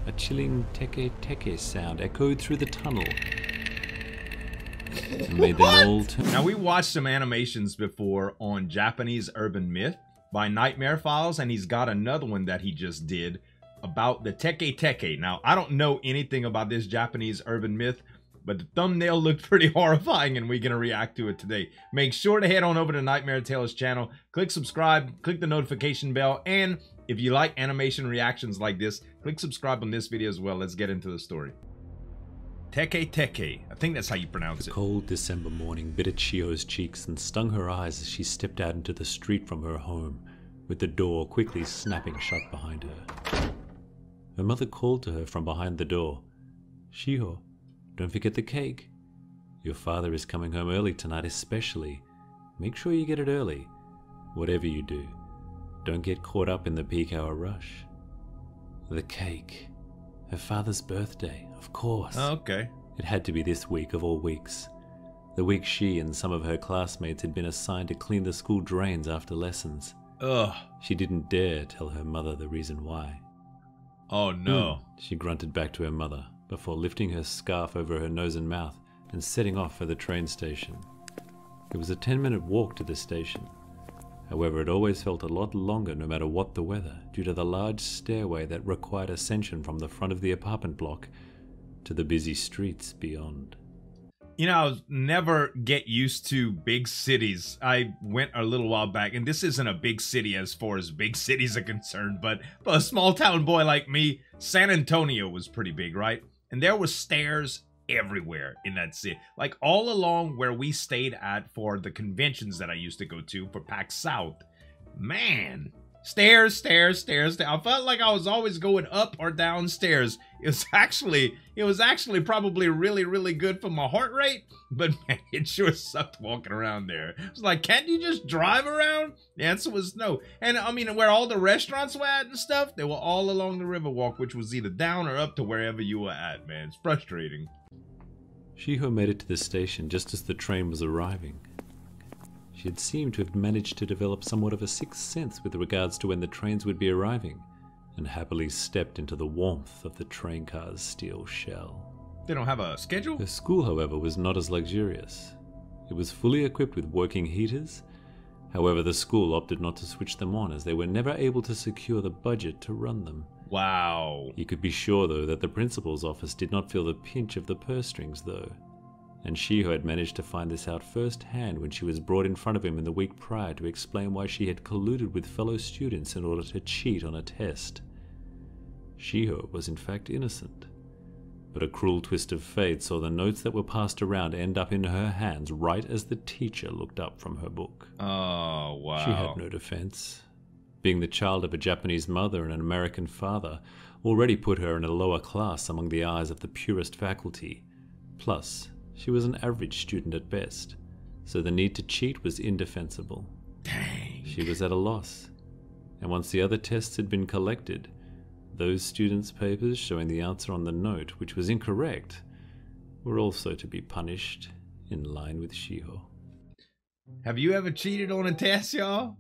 A chilling Teke Teke sound echoed through the tunnel and made them all turn. Now, we watched some animations before on Japanese urban myth by Nightmare Files, and he's got another one that he just did about the Teke Teke. Now, I don't know anything about this Japanese urban myth, but the thumbnail looked pretty horrifying, and we're going to react to it today. Make sure to head on over to Nightmare Tales channel, click subscribe, click the notification bell, and if you like animation reactions like this, click subscribe on this video as well. Let's get into the story. Teke Teke. I think that's how you pronounce it. The cold December morning bit at Shiho's cheeks and stung her eyes as she stepped out into the street from her home, with the door quickly snapping shut behind her. Her mother called to her from behind the door. "Shiho, don't forget the cake. Your father is coming home early tonight especially. Make sure you get it early. Whatever you do, don't get caught up in the peak hour rush." The cake. Her father's birthday, of course. Okay. It had to be this week of all weeks. The week she and some of her classmates had been assigned to clean the school drains after lessons. Ugh. She didn't dare tell her mother the reason why. Oh no. She grunted back to her mother before lifting her scarf over her nose and mouth and setting off for the train station. It was a 10-minute walk to the station. However, it always felt a lot longer no matter what the weather, due to the large stairway that required ascension from the front of the apartment block to the busy streets beyond. You know, I never get used to big cities. I went a little while back, and this isn't a big city as far as big cities are concerned, but for a small town boy like me, San Antonio was pretty big, right? And there were stairs everywhere in that city. Like all along where we stayed at for the conventions that I used to go to for PAX South. Man, stairs, stairs, stairs. I felt like I was always going up or downstairs. It was actually probably really, really good for my heart rate, but man, it sure sucked walking around there. It was like, can't you just drive around? The answer was no. And I mean, where all the restaurants were at and stuff, they were all along the Riverwalk, which was either down or up to wherever you were at, man. It's frustrating. Shiho made it to the station just as the train was arriving. She had seemed to have managed to develop somewhat of a sixth sense with regards to when the trains would be arriving, and happily stepped into the warmth of the train car's steel shell. They don't have a schedule? Her school, however, was not as luxurious. It was fully equipped with working heaters. However, the school opted not to switch them on as they were never able to secure the budget to run them. Wow. You could be sure, though, that the principal's office did not feel the pinch of the purse strings, though. And Shiho had managed to find this out firsthand when she was brought in front of him in the week prior to explain why she had colluded with fellow students in order to cheat on a test. Shiho was in fact innocent, but a cruel twist of fate saw the notes that were passed around end up in her hands right as the teacher looked up from her book. Oh, wow. She had no defense. Being the child of a Japanese mother and an American father already put her in a lower class among the eyes of the purest faculty. Plus, she was an average student at best, so the need to cheat was indefensible. Dang. She was at a loss, and once the other tests had been collected, those students' papers showing the answer on the note, which was incorrect, were also to be punished in line with Shiho. Have you ever cheated on a test, y'all?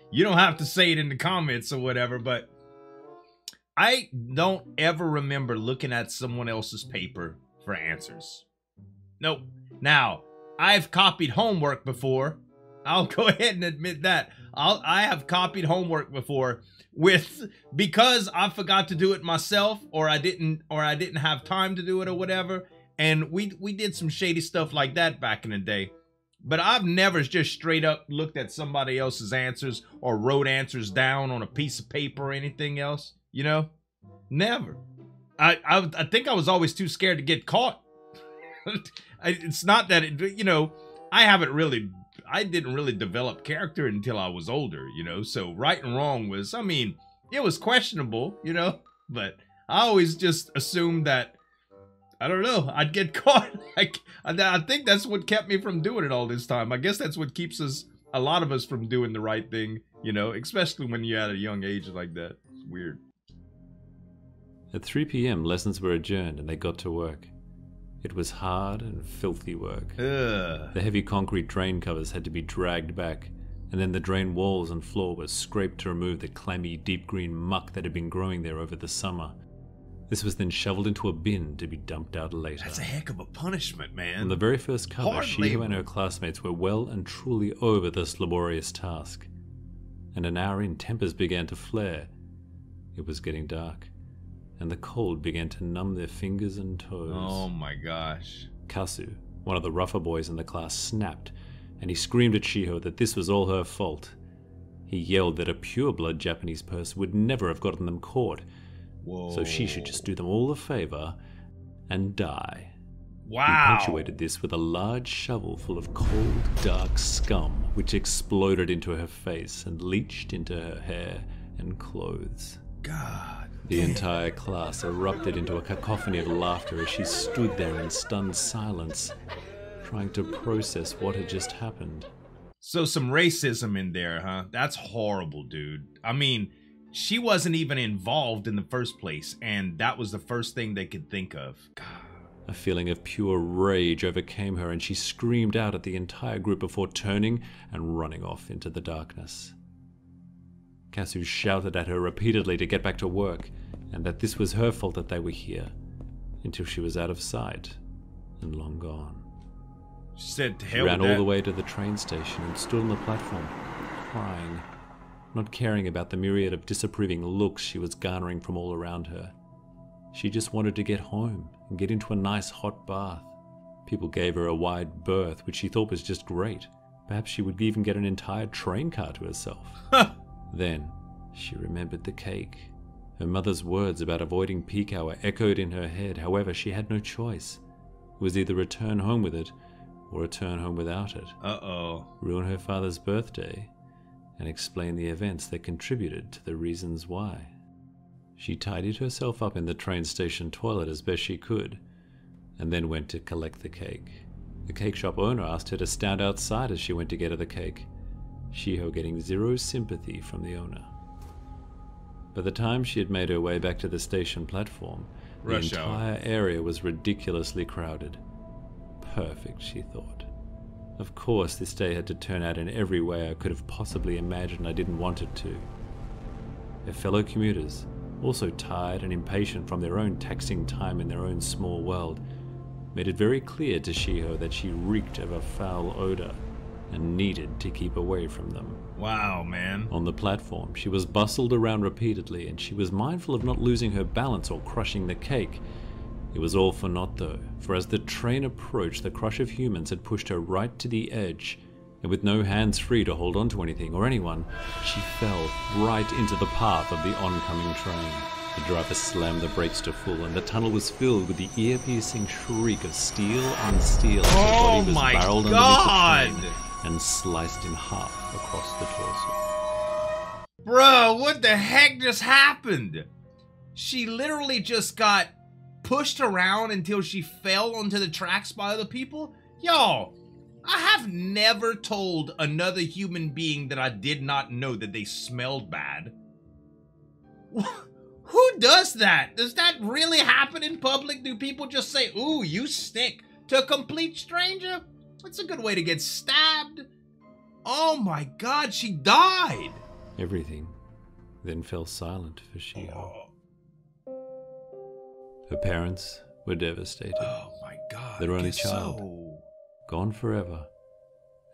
You don't have to say it in the comments or whatever, but I don't ever remember looking at someone else's paper for answers. Nope. Now, I've copied homework before. I'll go ahead and admit that. I have copied homework before because I forgot to do it myself, or I didn't have time to do it or whatever. And we did some shady stuff like that back in the day. But I've never just straight up looked at somebody else's answers or wrote answers down on a piece of paper or anything else, you know? Never. I think I was always too scared to get caught. It's not that, I didn't really develop character until I was older,? So right and wrong was, it was questionable,? But I always just assumed that, I don't know, I'd get caught. I think that's what kept me from doing it all this time. I guess that's what keeps a lot of us from doing the right thing, especially when you're at a young age like that. It's weird. At 3 p.m., lessons were adjourned and they got to work. It was hard and filthy work. Ugh. The heavy concrete drain covers had to be dragged back, and then the drain walls and floor were scraped to remove the clammy, deep green muck that had been growing there over the summer. This was then shoveled into a bin to be dumped out later. That's a heck of a punishment, man. On the very first cover, Hard Shiho labor. and her classmates were well and truly over this laborious task. And an hour in, tempers began to flare. It was getting dark, and the cold began to numb their fingers and toes. Oh my gosh. Kasu, one of the rougher boys in the class, snapped, and he screamed at Shiho that this was all her fault. He yelled that a pure-blood Japanese person would never have gotten them caught, Whoa. so she should just do them all a favor and die. Wow. He punctuated this with a large shovel full of cold, dark scum, which exploded into her face and leached into her hair and clothes. God. The entire class erupted into a cacophony of laughter as she stood there in stunned silence, trying to process what had just happened. So some racism in there, huh? That's horrible, dude. I mean, she wasn't even involved in the first place, and that was the first thing they could think of. God. A feeling of pure rage overcame her, and she screamed out at the entire group before turning and running off into the darkness. Kasu shouted at her repeatedly to get back to work, and that this was her fault that they were here, until she was out of sight and long gone. She said, to She hell ran with all that. the way to the train station and stood on the platform, crying, not caring about the myriad of disapproving looks she was garnering from all around her. She just wanted to get home and get into a nice hot bath. People gave her a wide berth, which she thought was just great. Perhaps she would even get an entire train car to herself. Then she remembered the cake. Her mother's words about avoiding peak hour echoed in her head. However, she had no choice. It was either return home with it or return home without it. Uh-oh. Ruin her father's birthday and explain the events that contributed to the reasons why. She tidied herself up in the train station toilet as best she could, and then went to collect the cake. The cake shop owner asked her to stand outside as she went to get her the cake, Shiho getting zero sympathy from the owner. By the time she had made her way back to the station platform, the Rush hour. entire area was ridiculously crowded. Perfect, she thought. Of course, this day had to turn out in every way I could have possibly imagined I didn't want it to. Her fellow commuters, also tired and impatient from their own taxing time in their own small world, made it very clear to Shiho that she reeked of a foul odor and needed to keep away from them. Wow, man. On the platform, she was bustled around repeatedly, and she was mindful of not losing her balance or crushing the cake. It was all for naught though, for as the train approached, the crush of humans had pushed her right to the edge, and with no hands free to hold on to anything or anyone, she fell right into the path of the oncoming train. The driver slammed the brakes to full, and the tunnel was filled with the ear-piercing shriek of steel on steel as the Oh body was my barreled God! underneath the train and sliced in half across the torso. Bro, what the heck just happened? She literally just got pushed around until she fell onto the tracks by other people? Y'all, I have never told another human being that I did not know that they smelled bad. Who does that? Does that really happen in public? Do people just say, ooh, you stink, to a complete stranger? That's a good way to get stabbed. Oh my God, she died. Everything then fell silent for Shiho. Her parents were devastated. Oh my God. Their I only guess child. so. Gone forever.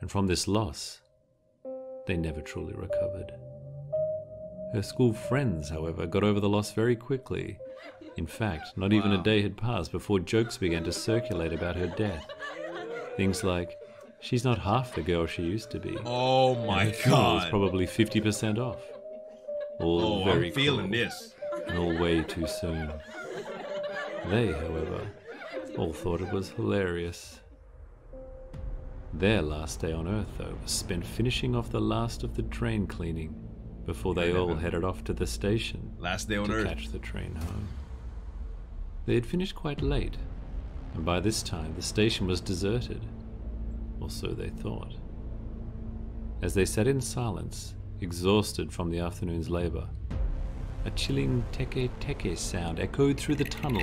And from this loss, they never truly recovered. Her school friends, however, got over the loss very quickly. In fact, not even a day had passed before jokes began to circulate about her death. Things like, she's not half the girl she used to be. Oh my And her funeral was God. probably 50% off. All Oh, very I'm feeling cruel, this. and all way too soon. They, however, all thought it was hilarious. Their last day on Earth, though, was spent finishing off the last of the train cleaning before they all headed off to the station Last day on to Earth. catch the train home. They had finished quite late, and by this time the station was deserted, or so they thought. As they sat in silence, exhausted from the afternoon's labor, a chilling Teke Teke sound echoed through the tunnel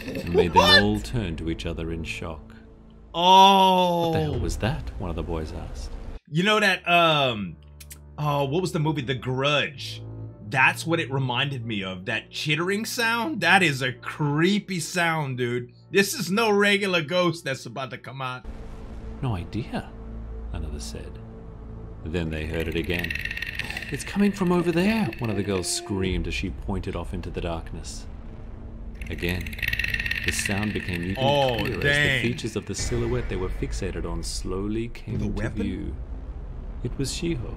and made them all turn to each other in shock. Oh. What the hell was that? One of the boys asked. You know that, oh, what was the movie? The Grudge. That's what it reminded me of. That chittering sound? That is a creepy sound, dude. This is no regular ghost that's about to come out. No idea, another said. Then they heard it again. It's coming from over there, one of the girls screamed as she pointed off into the darkness. Again, the sound became even clearer as the features of the silhouette they were fixated on slowly came into view. It was Shiho.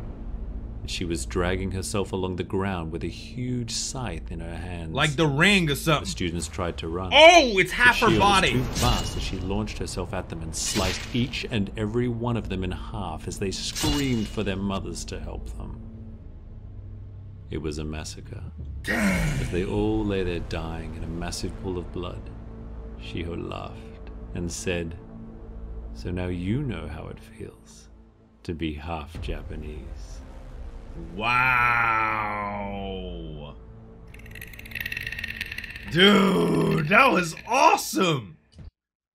She was dragging herself along the ground with a huge scythe in her hands. Like the Ring or something. The students tried to run. Oh, it's half her body. Was too fast as she launched herself at them and sliced each and every one of them in half as they screamed for their mothers to help them. It was a massacre. As they all lay there dying in a massive pool of blood, Shiho laughed and said, "So now you know how it feels to be half Japanese." Wow. Dude, that was awesome.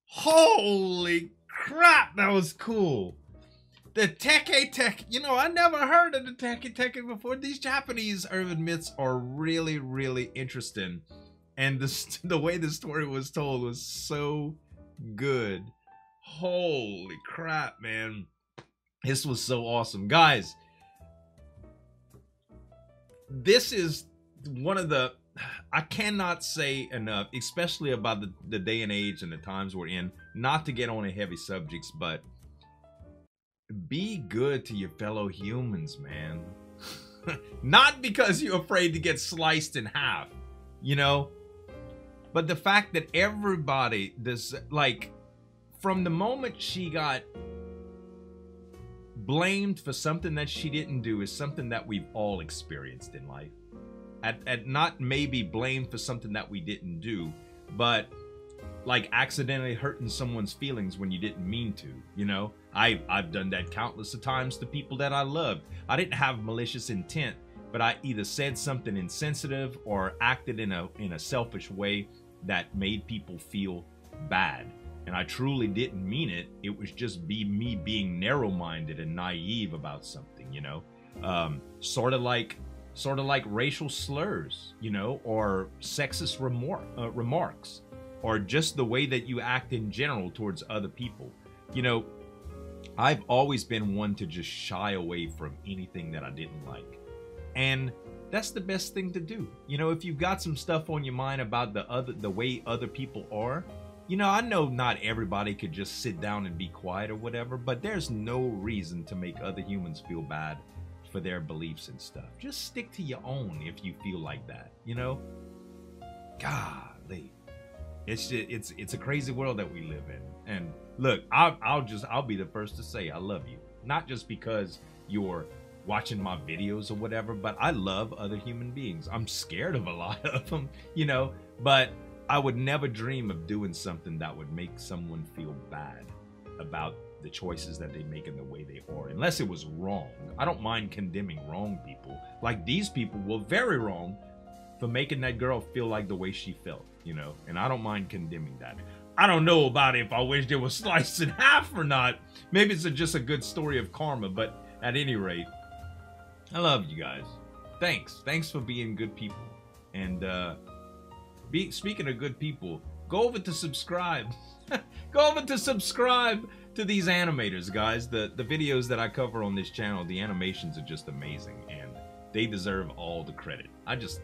Holy crap, that was cool. The Teke Teke, you know, I never heard of the Teke Teke before. These Japanese urban myths are really, really interesting. And the way the story was told was so good. Holy crap, man. This was so awesome. Guys, this is one of the, I cannot say enough, especially about the day and age and the times we're in, not to get on a heavy subjects, but be good to your fellow humans, man. Not because you're afraid to get sliced in half, you know, but the fact that everybody, this, like, from the moment she got blamed for something that she didn't do is something that we've all experienced in life. At not maybe blamed for something that we didn't do, but like accidentally hurting someone's feelings when you didn't mean to, you know? I've done that countless of times to people that I loved. I didn't have malicious intent, but I either said something insensitive or acted in a selfish way that made people feel bad. And I truly didn't mean it. It was just me being narrow-minded and naive about something, you know? Sort of like racial slurs, you know, or sexist remarks, or just the way that you act in general towards other people. You know, I've always been one to just shy away from anything that I didn't like. And that's the best thing to do. You know, if you've got some stuff on your mind about the way other people are, you know, I know not everybody could just sit down and be quiet or whatever, but there's no reason to make other humans feel bad for their beliefs and stuff. Just stick to your own if you feel like that, you know? Golly. It's a crazy world that we live in. And look, I'll be the first to say I love you. Not just because you're watching my videos or whatever, but I love other human beings. I'm scared of a lot of them, you know, but I would never dream of doing something that would make someone feel bad about the choices that they make and the way they are, unless it was wrong. I don't mind condemning wrong people. Like these people were very wrong for making that girl feel like the way she felt, you know, and I don't mind condemning that. I don't know about if I wish they were sliced in half or not. Maybe it's just a good story of karma, but at any rate, I love you guys. Thanks for being good people. And speaking of good people, go over to subscribe. Go over to subscribe to these animators, guys. The videos that I cover on this channel, the animations are just amazing, and they deserve all the credit. I just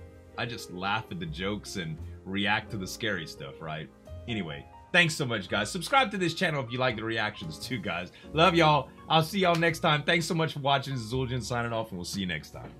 laugh at the jokes and react to the scary stuff, right? Anyway, thanks so much, guys. Subscribe to this channel if you like the reactions too, guys. Love y'all. I'll see y'all next time. Thanks so much for watching. This is Zueljin signing off, and we'll see you next time.